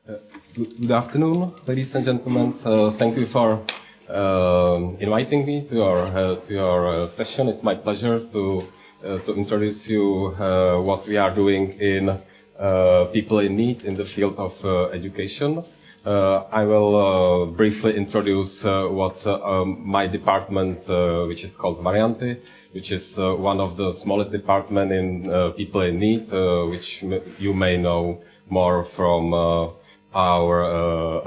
Good afternoon, ladies and gentlemen. Thank you for inviting me to your session. It's my pleasure to introduce you what we are doing in people in need in the field of education. I will briefly introduce what my department, which is called Varianty, which is one of the smallest departments in people in need, which you may know more from our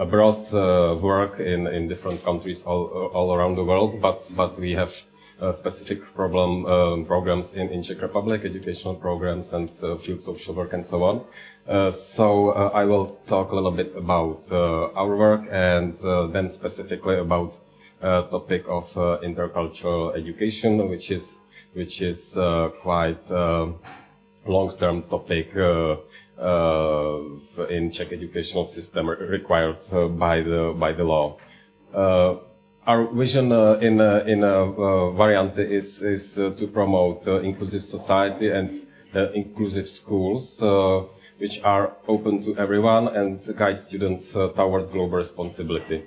abroad work in different countries all around the world, but we have specific programs in Czech Republic, educational programs and field social work and so on. So I will talk a little bit about our work and then specifically about topic of intercultural education, which is quite long-term topic in Czech educational system required by the law. Our vision in Varianty is to promote inclusive society and inclusive schools, which are open to everyone and guide students towards global responsibility.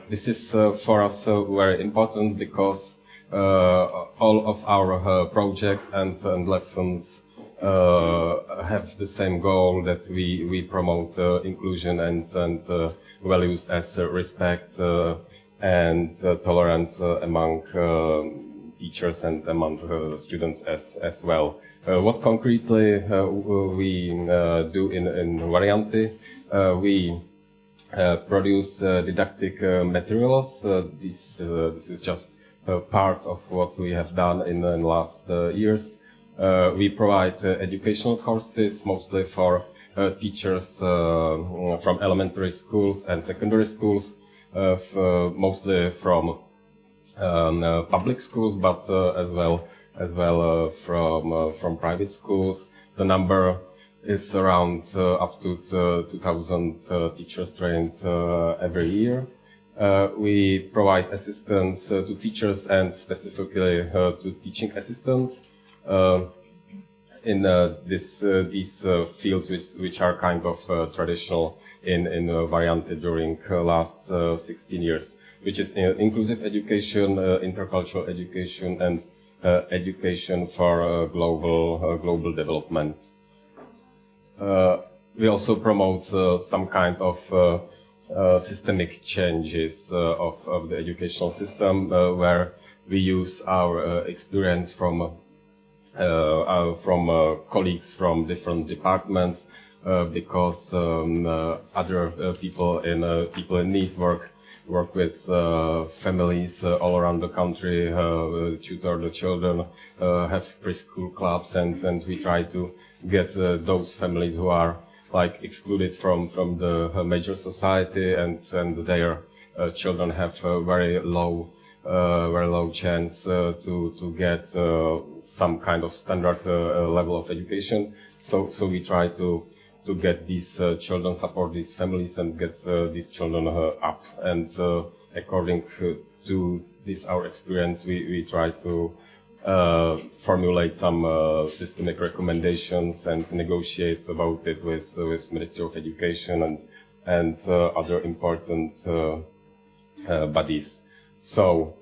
This is for us very important because all of our projects and lessons have the same goal, that we promote inclusion and values as respect and tolerance among teachers and among students as well. What concretely we do in Varianty? We produce didactic materials. This is just part of what we have done in the last years. We provide educational courses, mostly for teachers from elementary schools and secondary schools, mostly from public schools, but as well from private schools. The number is around up to 2,000 teachers trained every year. We provide assistance to teachers and specifically to teaching assistants in these fields which are kind of traditional in Varianty during last 16 years, which is inclusive education, intercultural education, and education for global development. We also promote some kind of systemic changes of the educational system, where we use our experience from colleagues from different departments, because other people in need work with families all around the country, tutor the children, have preschool clubs, and we try to get those families who are like excluded from the major society, and their children have very low chance to get some kind of standard level of education. So we try to get these children, support these families, and get these children up. And according to this our experience, we try to formulate some systemic recommendations and negotiate about it with Ministry of Education and other important bodies. So,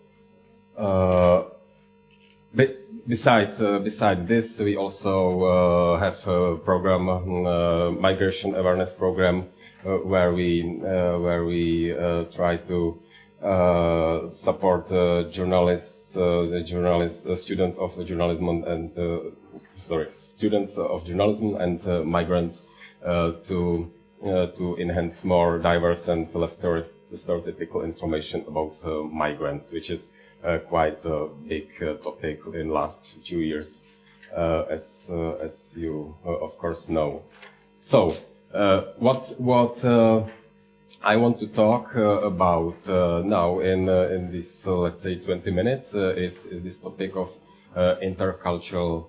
besides this, we also have a program, migration awareness program, where we try to support journalists, students of journalism and migrants to enhance more diverse and less stereotypical information about migrants, which is quite a big topic in last 2 years, as you of course know. So what I want to talk about now in this let's say 20 minutes is this topic of intercultural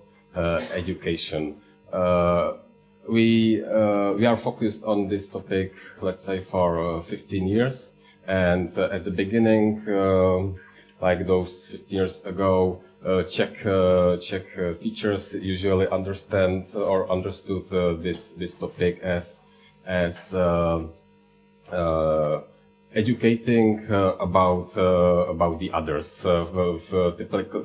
education. We are focused on this topic, let's say, for 15 years, and at the beginning, like those 15 years ago, Czech teachers usually understood this topic as educating about the others,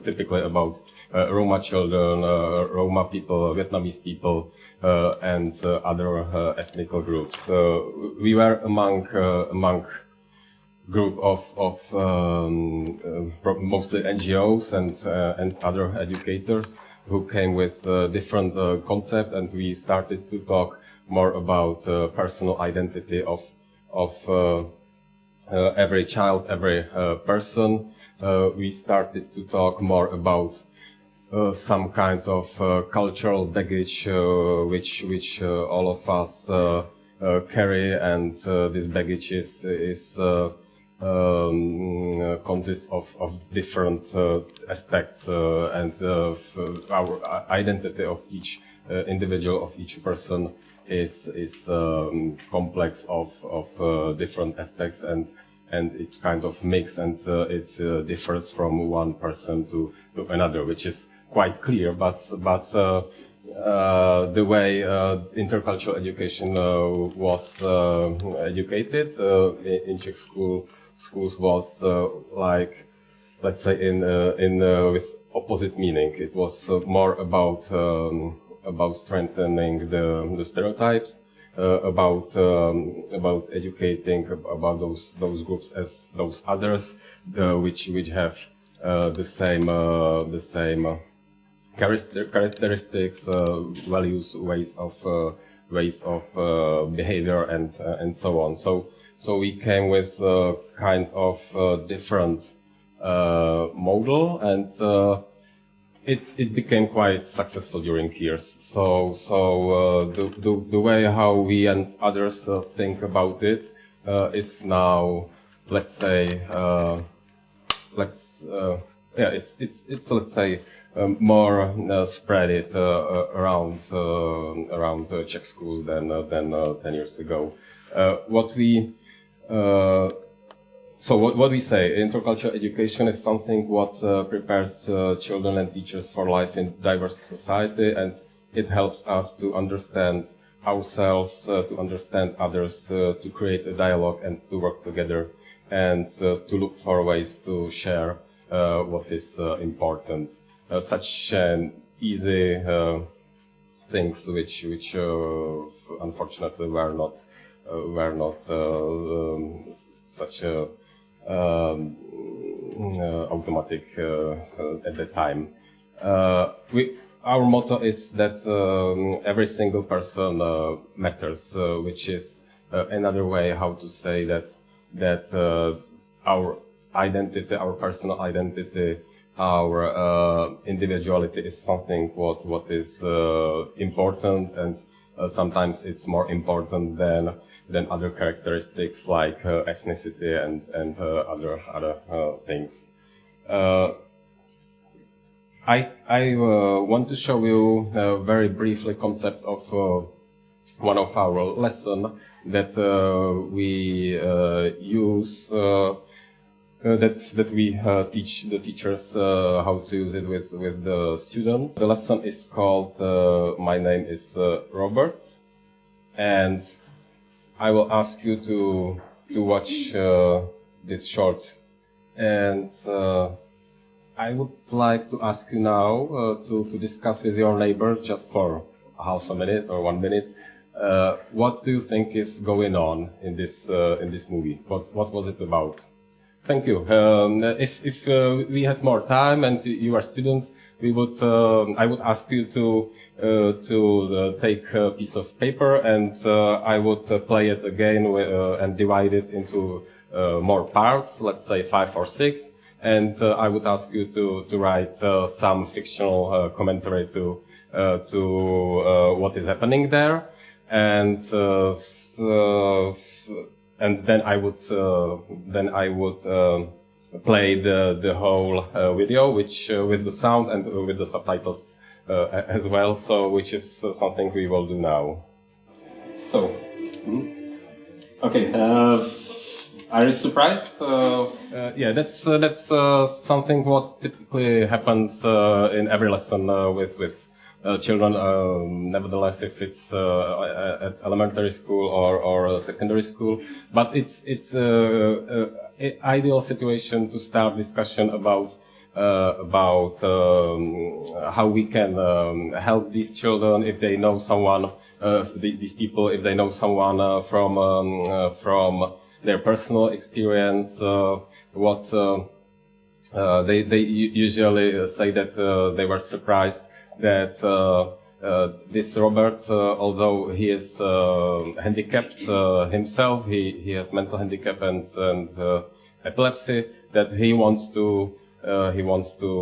typically about Roma children, Roma people, Vietnamese people, and other ethnic groups. We were among group of mostly NGOs and other educators who came with different concepts, and we started to talk more about personal identity of every child, every person. We started to talk more about some kind of cultural baggage which all of us carry, and this baggage consists of different aspects, and our identity of each individual, of each person is complex of different aspects, and it's kind of mixed, and it differs from one person to another, which is quite clear. But the way intercultural education was educated in Czech schools was like, let's say, in with opposite meaning. It was more about strengthening the stereotypes, about educating about those groups as those others, which have the same characteristics, values, ways of behavior, and so on. So we came with kind of different model, and it became quite successful during years. So the way how we and others think about it is now, let's say, it's let's say more spread it around Czech schools than 10 years ago. What we say, intercultural education is something what prepares children and teachers for life in diverse society, and it helps us to understand ourselves, to understand others, to create a dialogue and to work together, and to look for ways to share what is important. Such easy things which unfortunately were not such a automatic at the time. Our motto is that every single person matters, which is another way how to say that our identity, our personal identity, our individuality is something what is important, and sometimes it's more important than other characteristics like ethnicity and other things. I want to show you very briefly concept of one of our lesson that we use. That we teach the teachers how to use it with the students. The lesson is called My Name is Robert, and I will ask you to watch this short. And I would like to ask you now to discuss with your neighbor just for half a minute or 1 minute. What do you think is going on in this movie? What was it about? Thank you. If we had more time and you are students, we would I would ask you to take a piece of paper, and I would play it again and divide it into more parts, let's say 5 or 6, and I would ask you to write some fictional commentary to what is happening there, and then I would play the whole video, which with the sound and with the subtitles as well. So, which is something we will do now. So, okay. Are you surprised? Yeah, that's something what typically happens in every lesson with children, nevertheless, if it's at elementary school or secondary school. But it's ideal situation to start discussion about how we can help these children if they know someone, these people, if they know someone from their personal experience, what they usually say that they were surprised that this Robert, although he is handicapped himself, he has mental handicap and epilepsy, that he wants to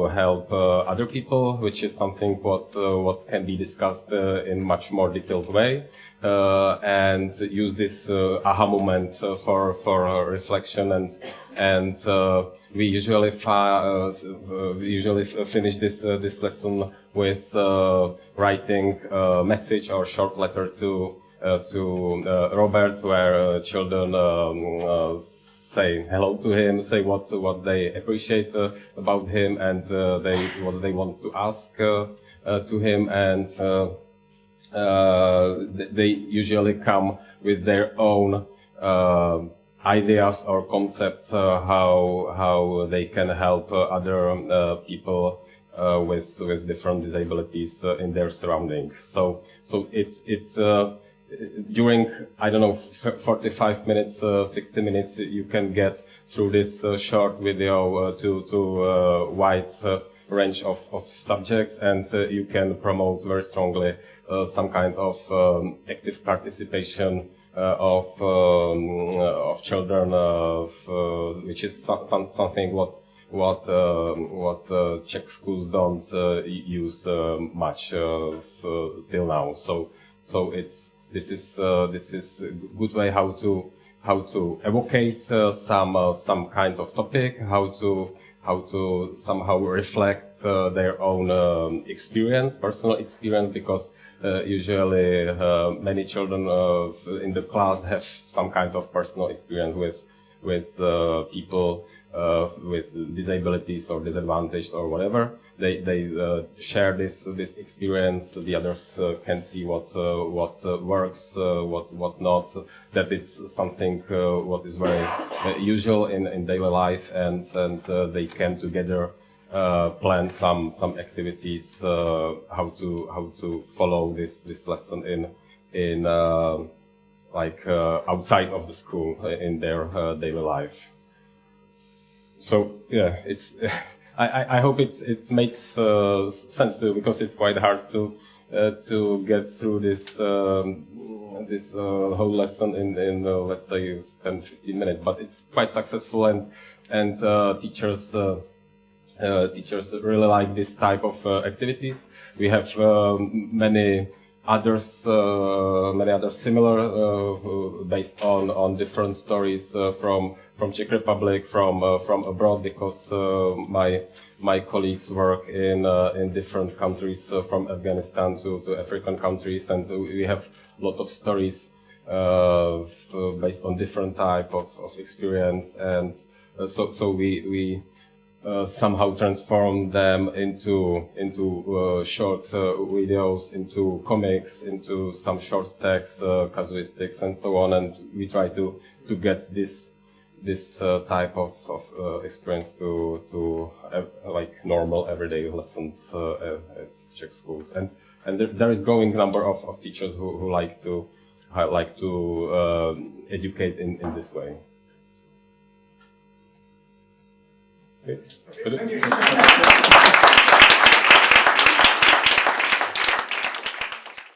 help other people, which is something what can be discussed in much more detailed way, and use this aha moment for reflection, and we usually finish this lesson with writing a message or short letter to Robert, where children say hello to him, say what they appreciate about him, and what they want to ask to him, and they usually come with their own ideas or concepts how they can help other people with different disabilities in their surroundings. So it's during, I don't know, 45 minutes, 60 minutes, you can get through this short video to wide range of subjects, and you can promote very strongly some kind of active participation of children, which is something what Czech schools don't use much till now. So this is a good way how to evocate some kind of topic, how to somehow reflect their own experience, personal experience, because usually many children in the class have some kind of personal experience with people with disabilities or disadvantaged or whatever. They share this experience. The others can see what works, what not. That it's something what is very usual in daily life, and they can together plan some activities how to follow this lesson in like outside of the school in their daily life. So yeah, it's I hope it makes sense to you, because it's quite hard to get through this whole lesson in let's say 10-15 minutes, but it's quite successful, and teachers really like this type of activities. We have many other similar based on different stories from Czech Republic, from abroad, because my colleagues work in different countries, from Afghanistan to African countries, and we have a lot of stories based on different type of experience, and so we somehow transform them into short videos, into comics, into some short text, casuistics, and so on, and we try to get this type of experience to like normal everyday lessons at Czech schools, and there is growing number of teachers who like to educate in this way. Okay. Thank you.